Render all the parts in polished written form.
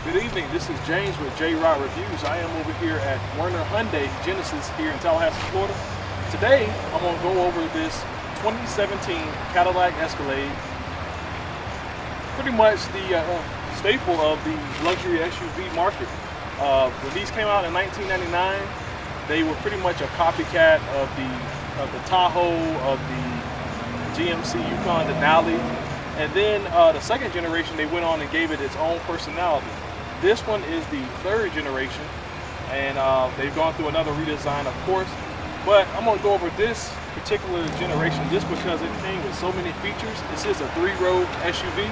Good evening, this is James with J-Rod Reviews. I am over here at Werner Hyundai Genesis here in Tallahassee, Florida. Today, I'm going to go over this 2017 Cadillac Escalade. Pretty much the staple of the luxury SUV market. When these came out in 1999, they were pretty much a copycat of the Tahoe, of the GMC Yukon Denali. And then the second generation, they went on and gave it its own personality. This one is the third generation, and they've gone through another redesign, of course. But I'm going to go over this particular generation just because it came with so many features. This is a 3-row SUV,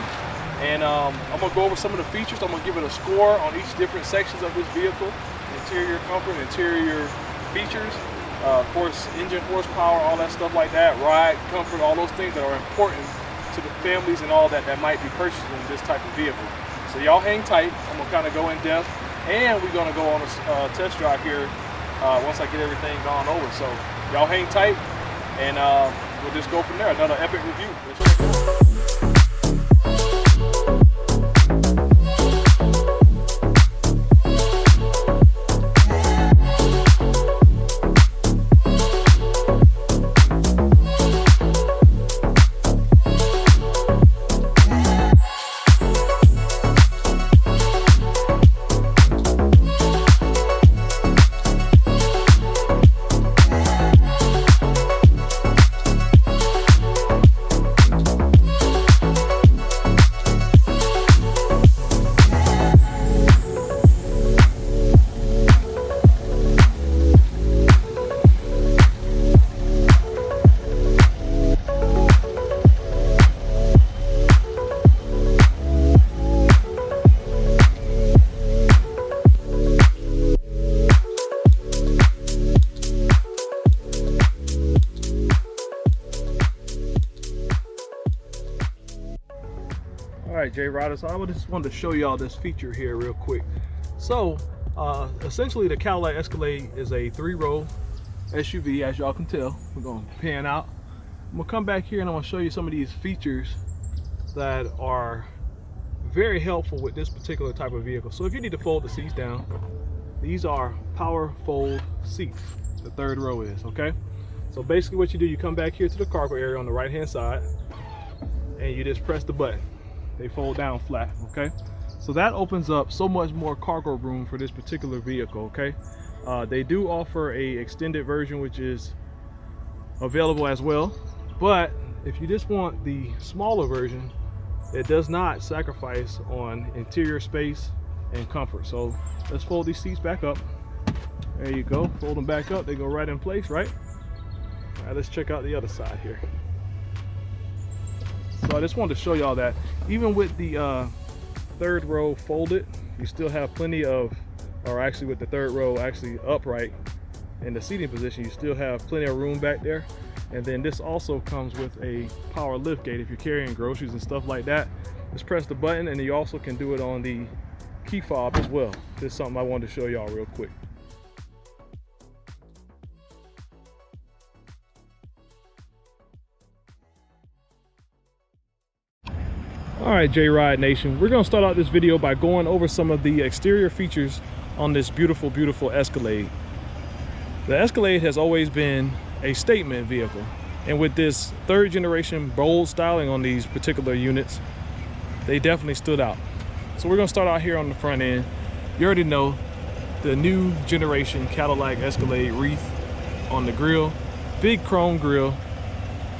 and I'm going to go over some of the features. I'm going to give it a score on each different sections of this vehicle: interior comfort, interior features, of course, engine horsepower, all that stuff like that, ride comfort, all those things that are important to the families and all that might be purchasing this type of vehicle. So y'all hang tight. I'm gonna kind of go in depth, and we're gonna go on a test drive here once I get everything gone over. So y'all hang tight, and we'll just go from there. Another epic review. Alright, J-Riders, so I just wanted to show y'all this feature here real quick. So essentially the Cadillac Escalade is a 3-row SUV, as y'all can tell. We're going to pan out. I'm going to come back here and I'm going to show you some of these features that are very helpful with this particular type of vehicle. So if you need to fold the seats down, these are power fold seats. The 3rd row is, okay? So basically what you do, you come back here to the cargo area on the right hand side and you just press the button. They fold down flat, okay? So that opens up so much more cargo room for this particular vehicle, okay? They do offer a extended version which is available as well, but if you just want the smaller version, it does not sacrifice on interior space and comfort. So let's fold these seats back up. There you go, fold them back up, they go right in place, right? All right, let's check out the other side here. So I just wanted to show y'all that even with the 3rd row folded, you still have plenty of, or actually with the 3rd row actually upright in the seating position, you still have plenty of room back there. And then this also comes with a power lift gate if you're carrying groceries and stuff like that. Just press the button, and you also can do it on the key fob as well. This is something I wanted to show y'all real quick. Alright, J-Ride Nation, we're going to start out this video by going over some of the exterior features on this beautiful, beautiful Escalade. The Escalade has always been a statement vehicle, and with this 3rd generation bold styling on these particular units, they definitely stood out. So we're going to start out here on the front end. You already know the new generation Cadillac Escalade wreath on the grille, big chrome grille.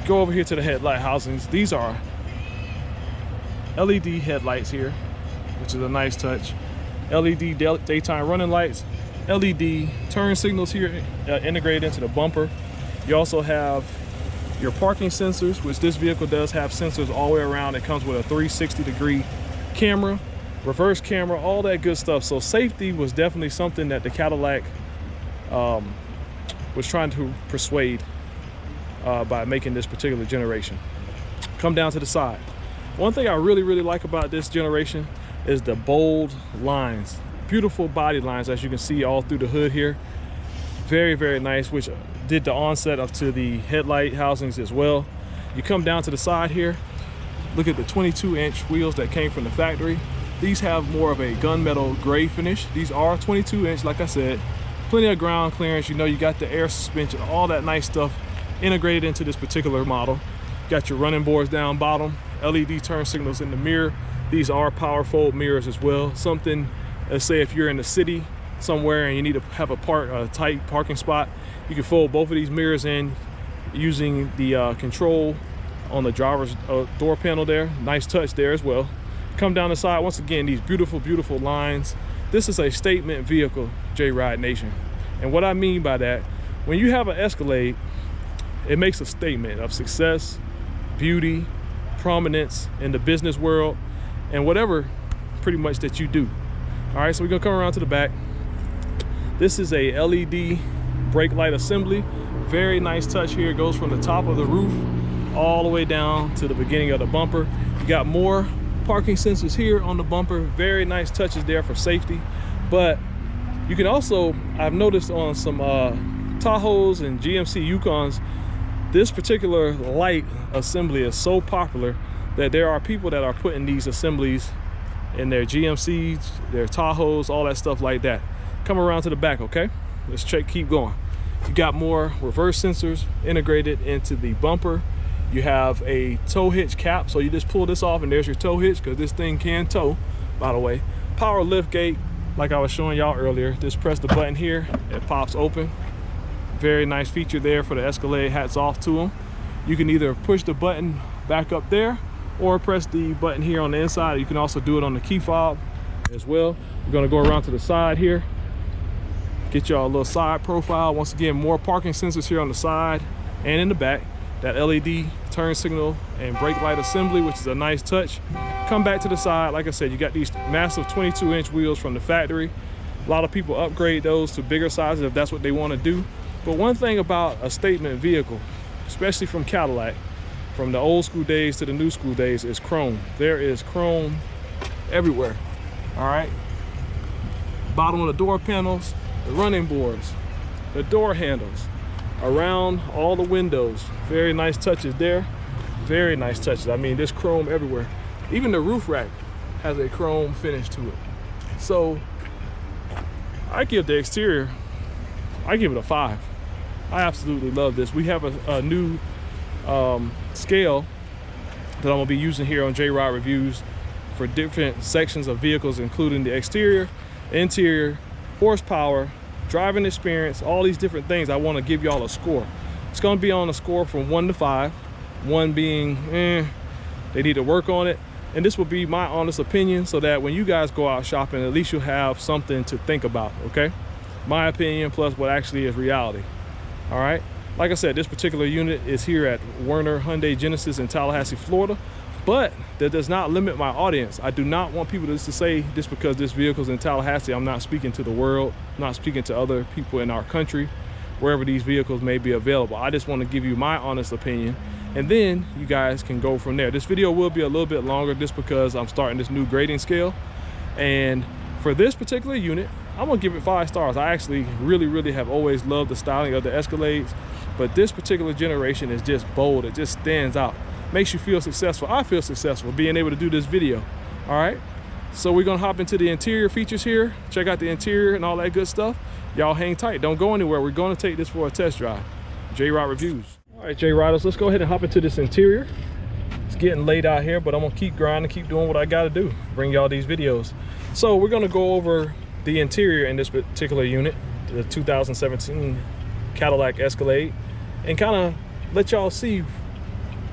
Go over here to the headlight housings. These are LED headlights here, which is a nice touch. LED daytime running lights, LED turn signals here integrated into the bumper. You also have your parking sensors, which this vehicle does have sensors all the way around. It comes with a 360-degree camera, reverse camera, all that good stuff. So safety was definitely something that the Cadillac was trying to persuade by making this particular generation. Come down to the side. One thing I really like about this generation is the bold lines, beautiful body lines, as you can see all through the hood here. Very nice, which did the onset up to the headlight housings as well. You come down to the side here, look at the 22-inch wheels that came from the factory. These have more of a gunmetal gray finish. These are 22-inch, like I said. Plenty of ground clearance. You know, you got the air suspension, all that nice stuff integrated into this particular model. Got your running boards down bottom, LED turn signals in the mirror. These are power fold mirrors as well. Something, let's say if you're in the city somewhere and you need to have a tight parking spot, you can fold both of these mirrors in using the control on the driver's door panel there. Nice touch there as well. Come down the side, once again, these beautiful, beautiful lines. This is a statement vehicle, J-Ride Nation. And what I mean by that, when you have an Escalade, it makes a statement of success, beauty, prominence in the business world, and whatever pretty much that you do. All right, so we're gonna come around to the back. This is a LED brake light assembly. Very nice touch here. It goes from the top of the roof all the way down to the beginning of the bumper. You got more parking sensors here on the bumper. Very nice touches there for safety. But you can also, I've noticed on some Tahoes and GMC Yukons, this particular light assembly is so popular that there are people that are putting these assemblies in their GMCs, their Tahoes, all that stuff like that. Come around to the back, okay? Let's keep going. You got more reverse sensors integrated into the bumper. You have a tow hitch cap, so you just pull this off and there's your tow hitch, because this thing can tow, by the way. Power lift gate, like I was showing y'all earlier. Just press the button here, it pops open. Very nice feature there for the Escalade, hats off to them. You can either push the button back up there or press the button here on the inside. You can also do it on the key fob as well. We're gonna go around to the side here, get y'all a little side profile. Once again, more parking sensors here on the side and in the back. That LED turn signal and brake light assembly, which is a nice touch. Come back to the side. Like I said, you got these massive 22-inch wheels from the factory. A lot of people upgrade those to bigger sizes if that's what they want to do. But one thing about a statement vehicle, especially from Cadillac, from the old school days to the new school days, is chrome. There is chrome everywhere. All right. Bottom of the door panels, the running boards, the door handles, around all the windows. Very nice touches there. Very nice touches. I mean, there's chrome everywhere. Even the roof rack has a chrome finish to it. So I give the exterior, I give it a 5. I absolutely love this. We have a new scale that I'm gonna be using here on J-Rod Reviews for different sections of vehicles, including the exterior, interior, horsepower, driving experience, all these different things. I want to give y'all a score. It's going to be on a score from 1 to 5, 1 being they need to work on it, and this will be my honest opinion, so that when you guys go out shopping, at least you'll have something to think about. Okay, my opinion plus what actually is reality. All right, like I said, this particular unit is here at Werner Hyundai Genesis in Tallahassee, Florida. But that does not limit my audience. I do not want people to say just because this vehicle's in Tallahassee, I'm not speaking to the world, I'm not speaking to other people in our country, wherever these vehicles may be available. I just want to give you my honest opinion, and then you guys can go from there. This video will be a little bit longer just because I'm starting this new grading scale. And for this particular unit, I'm gonna give it 5 stars. I actually really have always loved the styling of the Escalades, but this particular generation is just bold. It just stands out. Makes you feel successful. I feel successful being able to do this video. All right, so we're gonna hop into the interior features here, check out the interior and all that good stuff. Y'all hang tight, don't go anywhere. We're gonna take this for a test drive. J-Rod Reviews. All right, J-Riders, let's go ahead and hop into this interior. It's getting late out here, but I'm gonna keep grinding, keep doing what I gotta do, bring y'all these videos. So we're gonna go over the interior in this particular unit, the 2017 Cadillac Escalade, and kind of let y'all see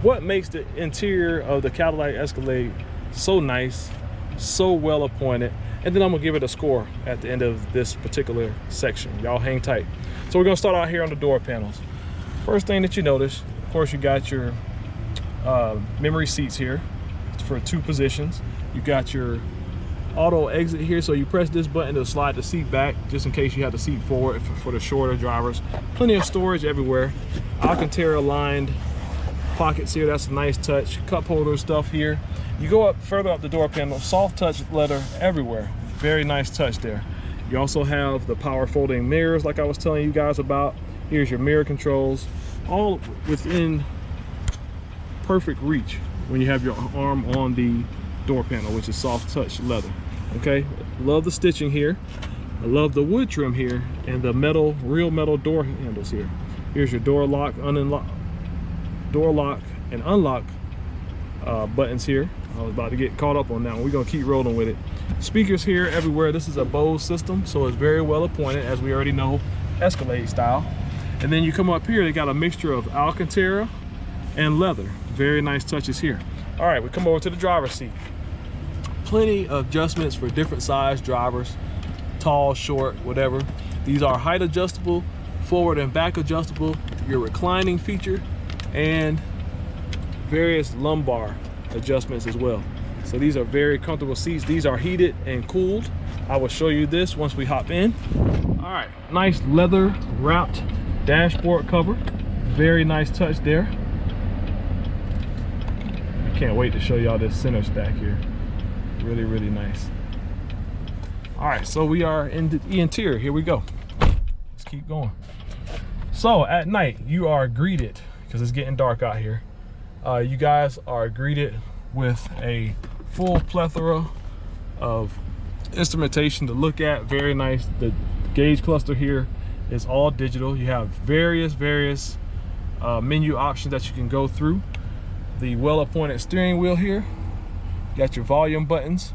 what makes the interior of the Cadillac Escalade so nice, so well appointed, and then I'm gonna give it a score at the end of this particular section. Y'all hang tight. So we're gonna start out here on the door panels. First thing that you notice, of course, you got your memory seats here for 2 positions. You got your auto exit here, so you press this button to slide the seat back, just in case you have the seat forward for the shorter drivers. Plenty of storage everywhere. Alcantara lined pockets here, that's a nice touch. Cup holder stuff here. You go up further up the door panel, soft touch leather everywhere. Very nice touch there. You also have the power folding mirrors like I was telling you guys about. Here's your mirror controls, all within perfect reach when you have your arm on the door panel, which is soft touch leather. Okay, love the stitching here. I love the wood trim here and the metal, real metal door handles here. Here's your door lock, door lock and unlock buttons here. I was about to get caught up on that one. We're gonna keep rolling with it. Speakers here everywhere. This is a Bose system, so it's very well appointed, as we already know, Escalade style. And then you come up here, they got a mixture of Alcantara and leather. Very nice touches here. All right, we come over to the driver's seat. Plenty of adjustments for different size drivers, tall, short, whatever. These are height adjustable, forward and back adjustable, your reclining feature, and various lumbar adjustments as well. So these are very comfortable seats. These are heated and cooled. I will show you this once we hop in. All right, nice leather wrapped dashboard cover. Very nice touch there. I can't wait to show y'all this center stack here. Really, really nice. All right, so we are in the interior. Here we go. Let's keep going. So at night, you are greeted, because it's getting dark out here, you guys are greeted with a full plethora of instrumentation to look at. Very nice. The gauge cluster here is all digital. You have various menu options that you can go through. The well-appointed steering wheel here. You got your volume buttons,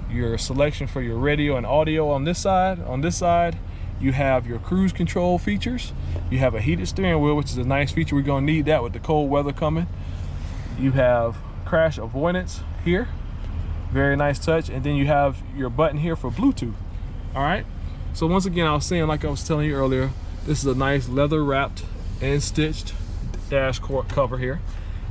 your selection for your radio and audio on this side. On this side, you have your cruise control features. You have a heated steering wheel, which is a nice feature. We're gonna need that with the cold weather coming. You have crash avoidance here. Very nice touch. And then you have your button here for Bluetooth. All right. So once again, I was saying, like I was telling you earlier, this is a nice leather wrapped and stitched dash cover here.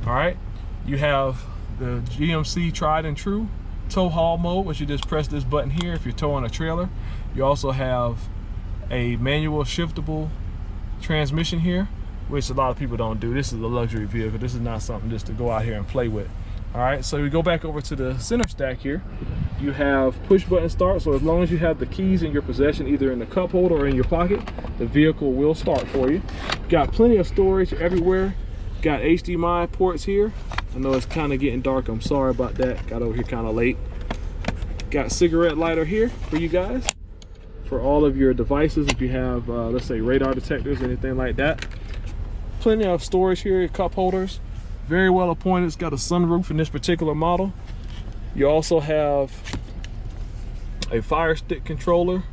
All right. You have the GMC tried and true tow haul mode, which you just press this button here if you're towing a trailer. You also have a manual shiftable transmission here, which a lot of people don't do. This is a luxury vehicle. This is not something just to go out here and play with. All right, so we go back over to the center stack here. You have push button start, so as long as you have the keys in your possession, either in the cup holder or in your pocket, the vehicle will start for you. Got plenty of storage everywhere. Got HDMI ports here. I know it's kind of getting dark, I'm sorry about that. Got over here kind of late. Got cigarette lighter here for you guys, for all of your devices. If you have, let's say, radar detectors, anything like that. Plenty of storage here, cup holders. Very well appointed. It's got a sunroof in this particular model. You also have a Fire Stick controller.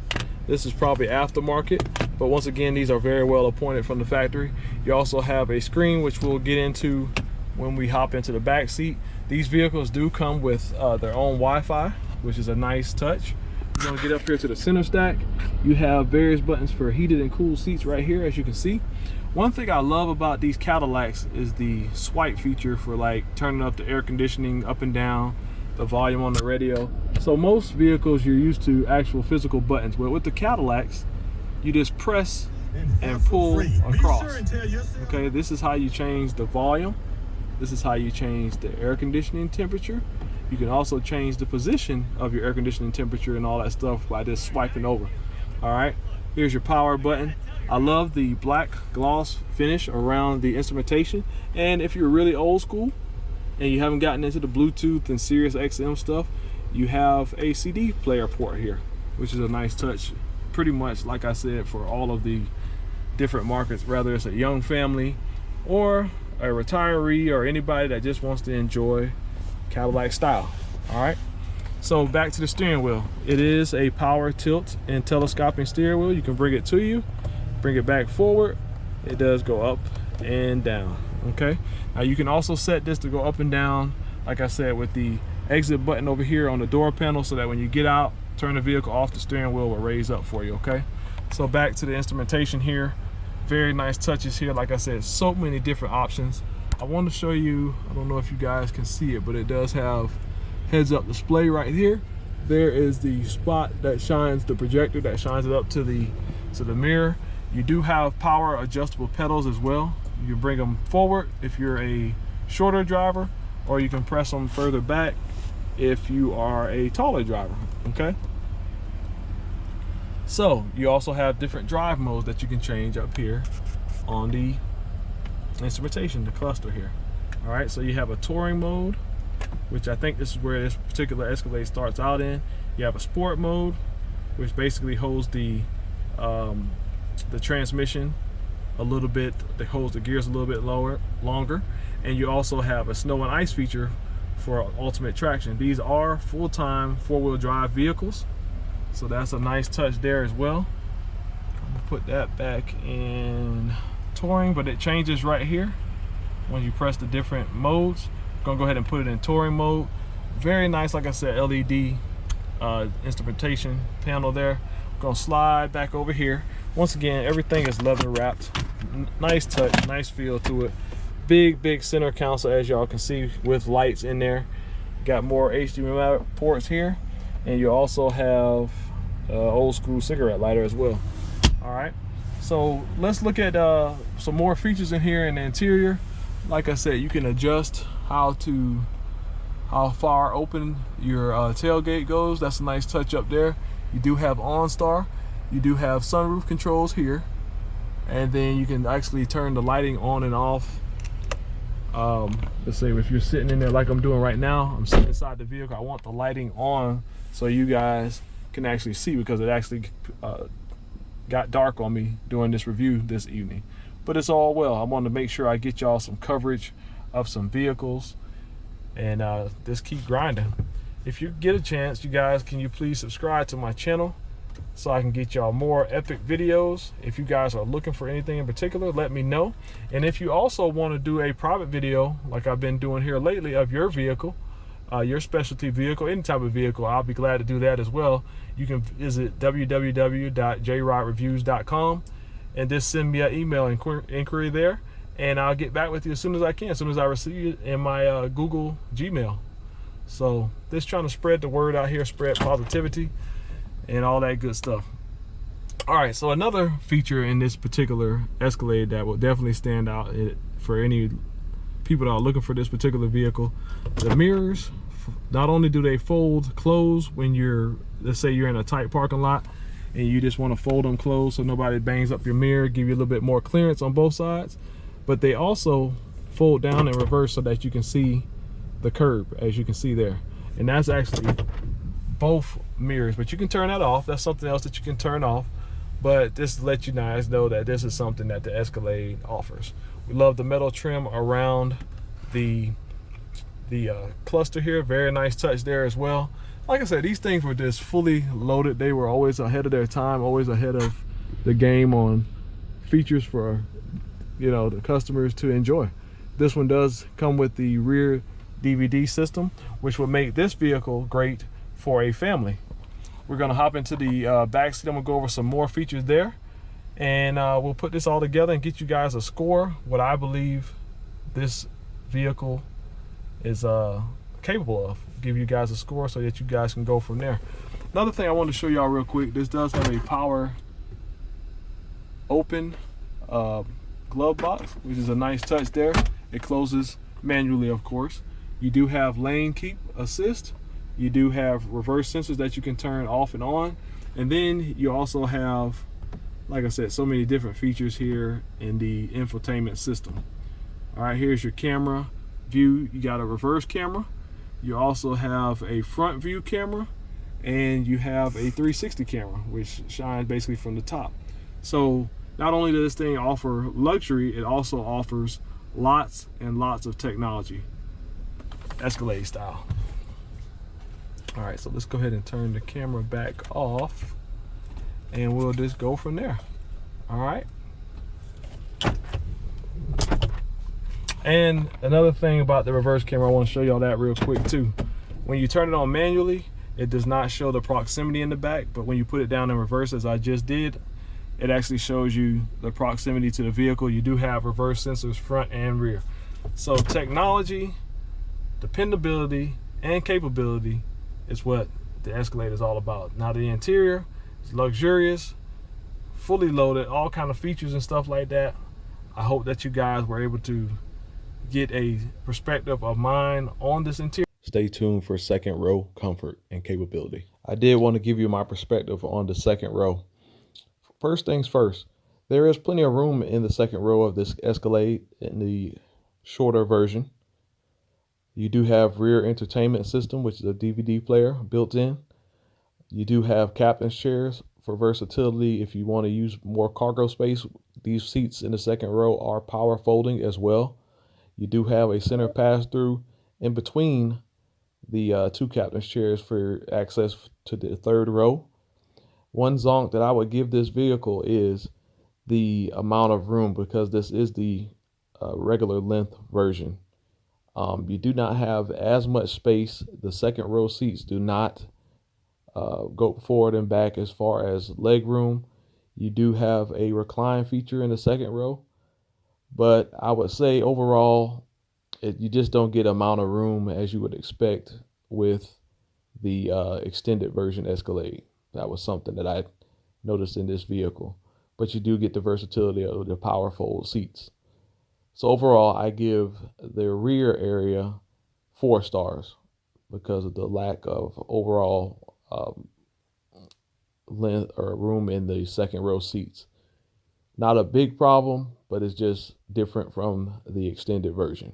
This is probably aftermarket, but once again, these are very well appointed from the factory. You also have a screen, which we'll get into when we hop into the back seat. These vehicles do come with their own Wi-Fi, which is a nice touch. We're gonna get up here to the center stack. You have various buttons for heated and cool seats right here, as you can see. One thing I love about these Cadillacs is the swipe feature for like turning up the air conditioning up and down, the volume on the radio. So most vehicles you're used to actual physical buttons, but with the Cadillacs, you just press and pull across. Okay, this is how you change the volume. This is how you change the air conditioning temperature. You can also change the position of your air conditioning temperature and all that stuff by just swiping over. All right, here's your power button. I love the black gloss finish around the instrumentation. And if you're really old school and you haven't gotten into the Bluetooth and Sirius XM stuff, you have a CD player port here, which is a nice touch. Pretty much, like I said, for all of the different markets, whether it's a young family or a retiree or anybody that just wants to enjoy Cadillac style. All right, so back to the steering wheel. It is a power tilt and telescoping steering wheel. You can bring it to you, bring it back forward. It does go up and down. Okay, now you can also set this to go up and down, like I said, with the exit button over here on the door panel, so that when you get out, turn the vehicle off, the steering wheel will raise up for you. Okay, so back to the instrumentation here. Very nice touches here. Like I said, so many different options. I want to show you, I don't know if you guys can see it, but it does have heads-up display right here. There is the spot that shines the projector, that shines it up to the mirror. You do have power adjustable pedals as well. You can bring them forward if you're a shorter driver, or you can press them further back if you are a taller driver. Okay, so you also have different drive modes that you can change up here on the instrumentation, the cluster here. All right, so you have a touring mode, which I think this is where this particular Escalade starts out in. You have a sport mode, which basically holds the transmission a little bit, that holds the gears a little bit longer. And you also have a snow and ice feature for ultimate traction. These are full-time four-wheel drive vehicles, so that's a nice touch there as well. I'm gonna put that back in touring, but it changes right here when you press the different modes. I'm gonna go ahead and put it in touring mode. Very nice, like I said, LED instrumentation panel there. I'm gonna slide back over here. Once again, everything is leather wrapped. Nice touch, nice feel to it. Big center console, as y'all can see, with lights in there. Got more HDMI ports here, and you also have old school cigarette lighter as well. All right, so let's look at some more features in here in the interior. Like I said, you can adjust how far open your tailgate goes. That's a nice touch up there. You do have OnStar. You do have sunroof controls here, and then you can actually turn the lighting on and off. Let's say if you're sitting in there like I'm doing right now, I'm sitting inside the vehicle, I want the lighting on so you guys can actually see, because it actually got dark on me doing this review this evening. But it's all well. I want to make sure I get y'all some coverage of some vehicles, and just keep grinding. If you get a chance, you guys, can you please subscribe to my channel so I can get y'all more epic videos. If you guys are looking for anything in particular, let me know. And if you also want to do a private video like I've been doing here lately of your vehicle, your specialty vehicle, any type of vehicle, I'll be glad to do that as well. You can visit www.jrodereviews.com and just send me an email inquiry there, and I'll get back with you as soon as I can, as soon as I receive it in my Google Gmail. So just trying to spread the word out here, spread positivity and all that good stuff. All right, so another feature in this particular Escalade that will definitely stand out for any people that are looking for this particular vehicle, the mirrors. Not only do they fold close when you're, let's say you're in a tight parking lot and you just want to fold them closed so nobody bangs up your mirror, give you a little bit more clearance on both sides, but they also fold down and reverse so that you can see the curb, as you can see there. And that's actually both mirrors, but you can turn that off. That's something else that you can turn off, but just to let you guys know that this is something that the Escalade offers. We love the metal trim around the cluster here. Very nice touch there as well. Like I said, these things were just fully loaded. They were always ahead of their time, always ahead of the game on features for, you know, the customers to enjoy. This one does come with the rear DVD system, which will make this vehicle great for a family. We're gonna hop into the back seat. I'm gonna go over some more features there, and we'll put this all together and get you guys a score, what I believe this vehicle is capable of. Give you guys a score so that you guys can go from there. Another thing I want to show y'all real quick, this does have a power open glove box, which is a nice touch there. It closes manually, of course. You do have lane keep assist. You do have reverse sensors that you can turn off and on. And then you also have, like I said, so many different features here in the infotainment system. All right, here's your camera view. You got a reverse camera. You also have a front view camera, and you have a 360 camera, which shines basically from the top. So not only does this thing offer luxury, it also offers lots and lots of technology, Escalade style. All right, so let's go ahead and turn the camera back off, and we'll just go from there. All right. And another thing about the reverse camera, I want to show y'all that real quick too. When you turn it on manually, it does not show the proximity in the back, but when you put it down in reverse, as I just did, it actually shows you the proximity to the vehicle. You do have reverse sensors front and rear. So technology, dependability, and capability is what the Escalade is all about. Now the interior is luxurious, fully loaded, all kind of features and stuff like that. I hope that you guys were able to get a perspective of mine on this interior. Stay tuned for second row comfort and capability. I did want to give you my perspective on the second row. First things first, there is plenty of room in the second row of this Escalade in the shorter version. You do have rear entertainment system, which is a DVD player built in. You do have captain's chairs for versatility. If you want to use more cargo space, these seats in the second row are power folding as well. You do have a center pass-through in between the two captain's chairs for access to the third row. One zonk that I would give this vehicle is the amount of room, because this is the regular length version. You do not have as much space. The second row seats do not go forward and back as far as leg room. You do have a recline feature in the second row, but I would say overall, you just don't get amount of room as you would expect with the extended version Escalade. That was something that I noticed in this vehicle, but you do get the versatility of the power fold seats. So overall, I give the rear area 4 stars because of the lack of overall length or room in the second row seats. Not a big problem, but it's just different from the extended version.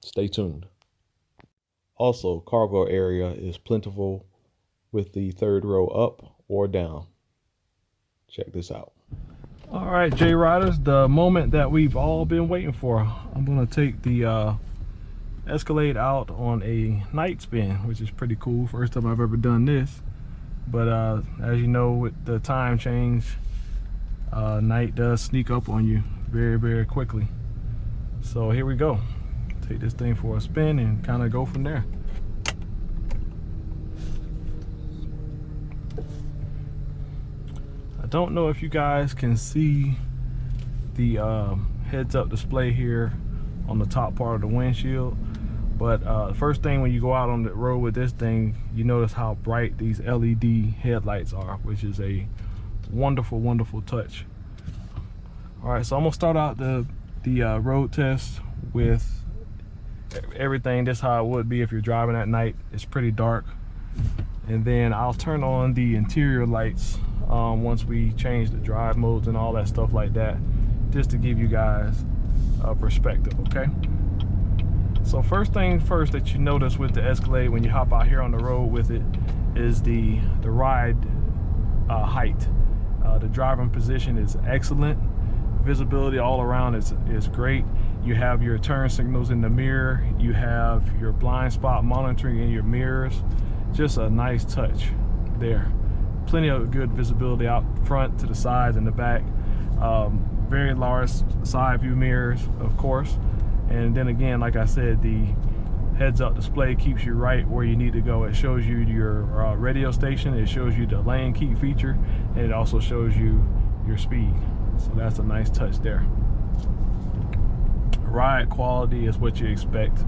Stay tuned. Also, cargo area is plentiful with the third row up or down. Check this out. All right, J Riders, the moment that we've all been waiting for. I'm gonna take the Escalade out on a night spin, which is pretty cool. First time I've ever done this. But as you know, with the time change, night does sneak up on you very, very quickly. So here we go. Take this thing for a spin and kind of go from there. I don't know if you guys can see the heads-up display here on the top part of the windshield, but first thing when you go out on the road with this thing, you notice how bright these LED headlights are, which is a wonderful, wonderful touch. All right, so I'm gonna start out the road test with everything. This is how it would be if you're driving at night. It's pretty dark, and then I'll turn on the interior lights once we change the drive modes and all that stuff like that, just to give you guys a perspective. Okay, so first thing first that you notice with the Escalade when you hop out here on the road with it is the ride height. The driving position is excellent. Visibility all around is great. You have your turn signals in the mirror. You have your blind spot monitoring in your mirrors. Just a nice touch there. Plenty of good visibility out front, to the sides, and the back. Very large side view mirrors, of course. And then again, like I said, the heads-up display keeps you right where you need to go. It shows you your radio station. It shows you the lane keep feature, and it also shows you your speed. So that's a nice touch there. Ride quality is what you expect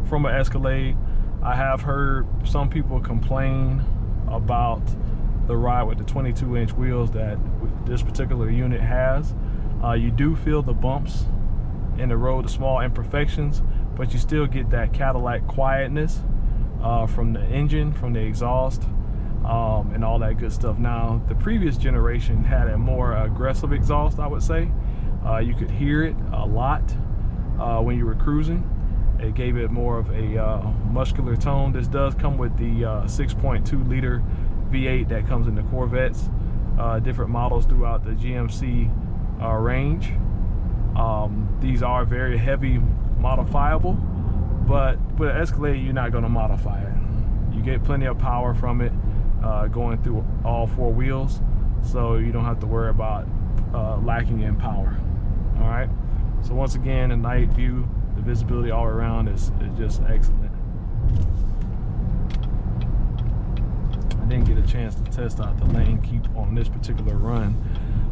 from an Escalade. I have heard some people complain about the ride with the 22-inch wheels that this particular unit has. You do feel the bumps in the road, the small imperfections, but you still get that Cadillac quietness from the engine, from the exhaust, and all that good stuff. Now, the previous generation had a more aggressive exhaust, I would say. You could hear it a lot when you were cruising. It gave it more of a muscular tone. This does come with the 6.2 liter V8 that comes in the Corvettes, different models throughout the GMC range. These are very heavy modifiable, but with an Escalade, you're not going to modify it. You get plenty of power from it going through all 4 wheels, so you don't have to worry about lacking in power. All right, so once again, a night view, the visibility all around is just excellent. I didn't get a chance to test out the lane keep on this particular run,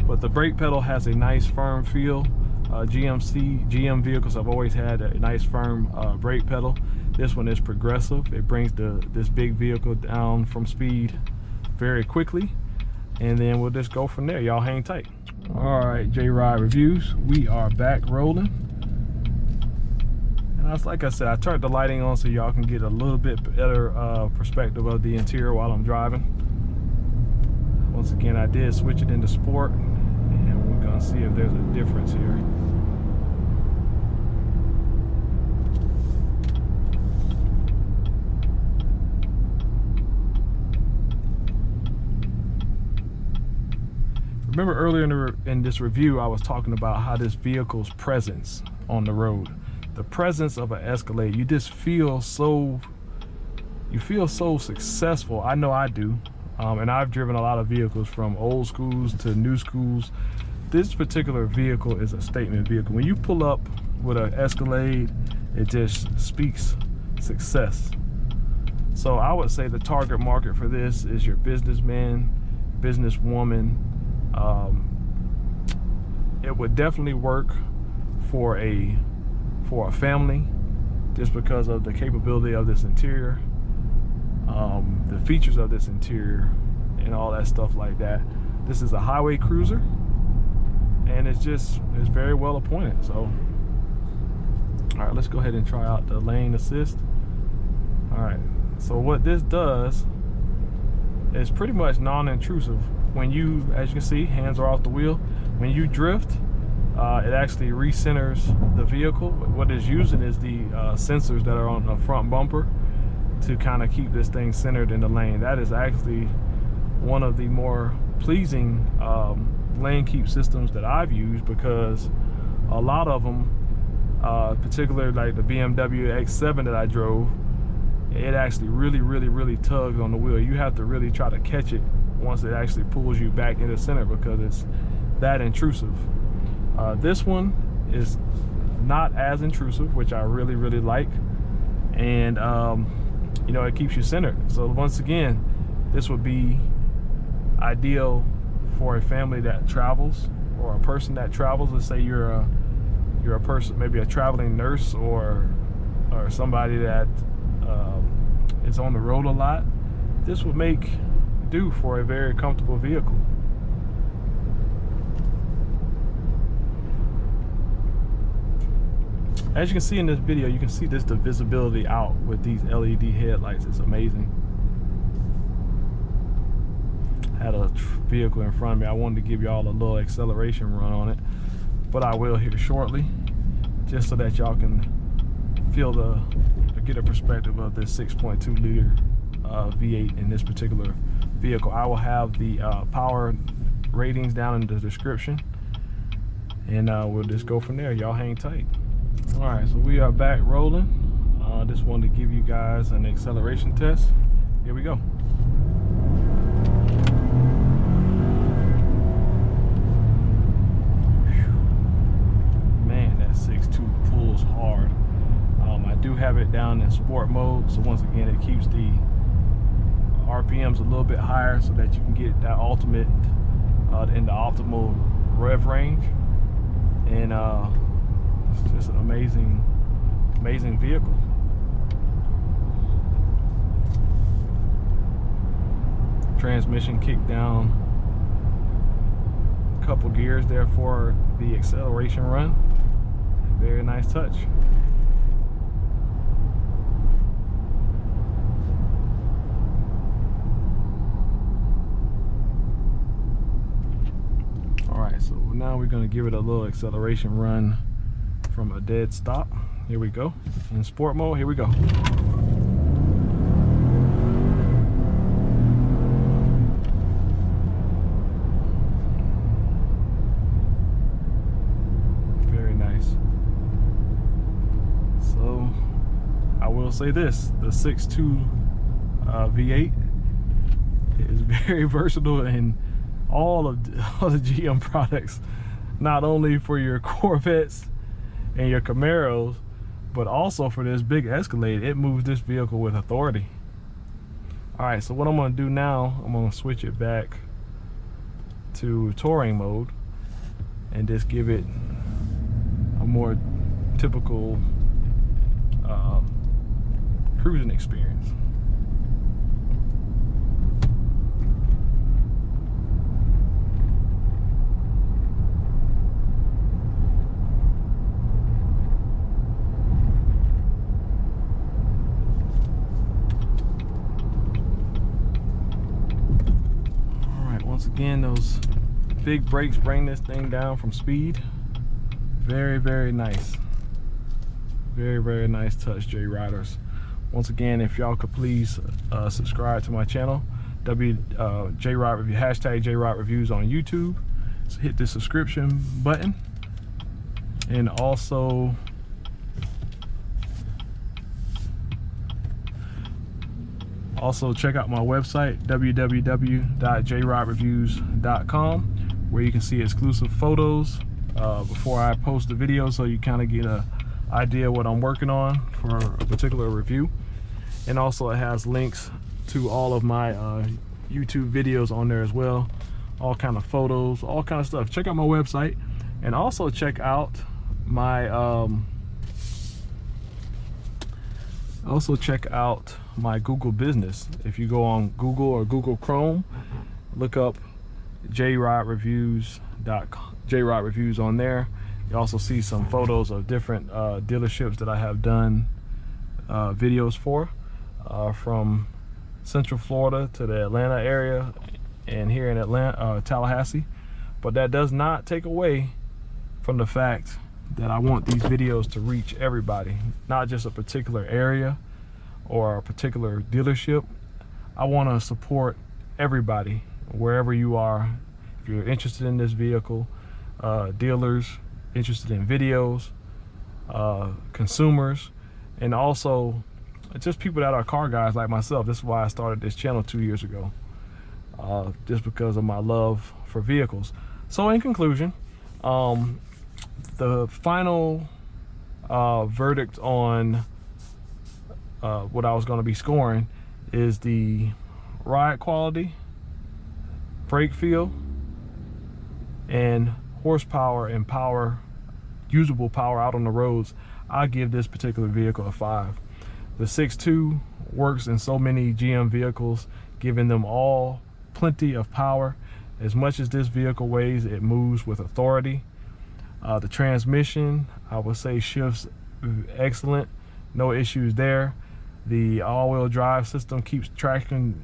but the brake pedal has a nice firm feel. GM vehicles have always had a nice firm brake pedal. This one is progressive. It brings this big vehicle down from speed very quickly, and then we'll just go from there. Y'all hang tight. All right, J-Ride Reviews, we are back rolling. And that's, like I said, I turned the lighting on so y'all can get a little bit better perspective of the interior while I'm driving. Once again, I did switch it into sport, and we're gonna see if there's a difference here. remember earlier in this review, I was talking about how this vehicle's presence on the road, the presence of an Escalade, you just feel so, successful. I know I do. And I've driven a lot of vehicles from old schools to new schools. This particular vehicle is a statement vehicle. When you pull up with an Escalade, it just speaks success. So I would say the target market for this is your businessman, businesswoman. It would definitely work for a family, just because of the capability of this interior, the features of this interior, and all that stuff like that. This is a highway cruiser, and it's very well appointed. So, all right, let's go ahead and try out the lane assist. All right, so what this does is pretty much non-intrusive. When you, as you can see, hands are off the wheel. When you drift, it actually recenters the vehicle. What it's using is the sensors that are on the front bumper to kind of keep this thing centered in the lane. That is actually one of the more pleasing lane keep systems that I've used, because a lot of them, particularly like the BMW X7 that I drove, it actually really tugs on the wheel. You have to really try to catch it once it actually pulls you back into center, because it's that intrusive. This one is not as intrusive, which I really like, and you know, it keeps you centered. So once again, this would be ideal for a family that travels, or a person that travels. Let's say you're a person, maybe a traveling nurse, or somebody that is on the road a lot. This would make do for a very comfortable vehicle. As you can see in this video, you can see the visibility out with these LED headlights. It's amazing. I had a vehicle in front of me. I wanted to give y'all a little acceleration run on it, but I will here shortly, just so that y'all can feel get a perspective of this 6.2 liter V8 in this particular vehicle. I will have the power ratings down in the description, and we'll just go from there. Y'all hang tight. All right, so we are back rolling. Just wanted to give you guys an acceleration test. Here we go. Man, that 6.2 pulls hard. I do have it down in sport mode, so once again, it keeps the RPMs a little bit higher so that you can get that ultimate in the optimal rev range. And it's just an amazing vehicle. Transmission kick down, a couple gears there for the acceleration run. Very nice touch. Alright, so now we're going to give it a little acceleration run from a dead stop. Here we go. In sport mode, here we go. Very nice. So I will say this, the 6.2 V8 is very versatile in all the GM products, not only for your Corvettes and your Camaros, but also for this big Escalade. It moves this vehicle with authority. All right, so what I'm gonna do now, I'm gonna switch it back to touring mode and just give it a more typical cruising experience. Again, those big brakes bring this thing down from speed. Very nice. Very nice touch, J Riders. Once again, if y'all could please subscribe to my channel, #JRideReviews on YouTube, hit the subscription button, and also check out my website, www.jrodreviews.com, where you can see exclusive photos before I post the video, so you kind of get an idea what I'm working on for a particular review. And also it has links to all of my YouTube videos on there as well, all kind of photos, all kind of stuff. Check out my website, and also check out my my Google business. If you go on Google or Google Chrome, look up JRodReviews on there. You also see some photos of different dealerships that I have done videos for, from Central Florida to the Atlanta area, and here in Tallahassee. But that does not take away from the fact that I want these videos to reach everybody, not just a particular area or a particular dealership. I want to support everybody wherever you are. If you're interested in this vehicle, dealers interested in videos, consumers, and also just people that are car guys like myself. This is why I started this channel 2 years ago, just because of my love for vehicles. So in conclusion, the final verdict on what I was going to be scoring is the ride quality, brake feel, and horsepower and power, usable power out on the roads. I give this particular vehicle a 5. The 6.2 works in so many GM vehicles, giving them all plenty of power. As much as this vehicle weighs, it moves with authority. The transmission, I would say, shifts excellent, no issues there. The all-wheel drive system keeps tracking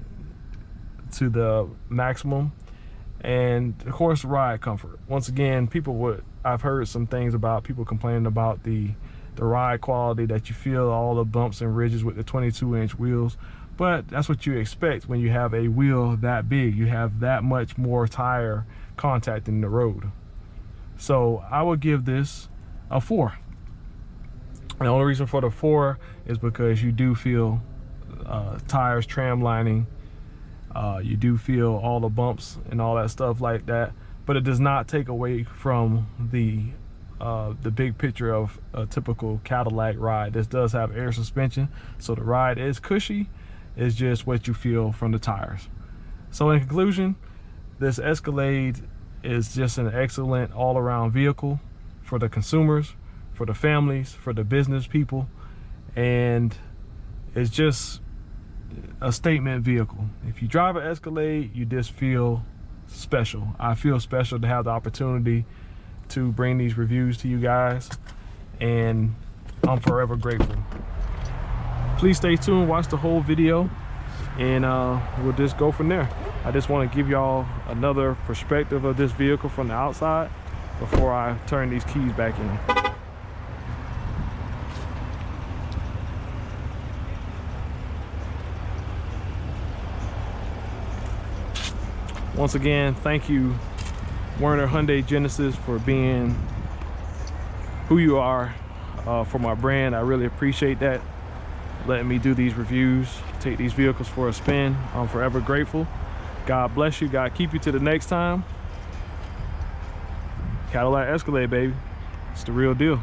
to the maximum, and of course ride comfort. Once again, I've heard some things about people complaining about the ride quality, that you feel all the bumps and ridges with the 22-inch wheels, but that's what you expect when you have a wheel that big. You have that much more tire contact in the road. So I would give this a 4. The only reason for the 4 is because you do feel tires tram lining, you do feel all the bumps and all that stuff like that, but it does not take away from the big picture of a typical Cadillac ride. This does have air suspension, so the ride is cushy. It's just what you feel from the tires. So in conclusion, this Escalade is just an excellent all-around vehicle for the consumers, for the families, for the business people, and it's just a statement vehicle. If you drive an Escalade, you just feel special. I feel special to have the opportunity to bring these reviews to you guys, and I'm forever grateful. Please stay tuned, watch the whole video, and we'll just go from there. I just want to give y'all another perspective of this vehicle from the outside before I turn these keys back in. Once again, thank you, Werner Hyundai Genesis, for being who you are for my brand. I really appreciate that, letting me do these reviews, take these vehicles for a spin. I'm forever grateful. God bless you. God keep you to the next time. Cadillac Escalade, baby. It's the real deal.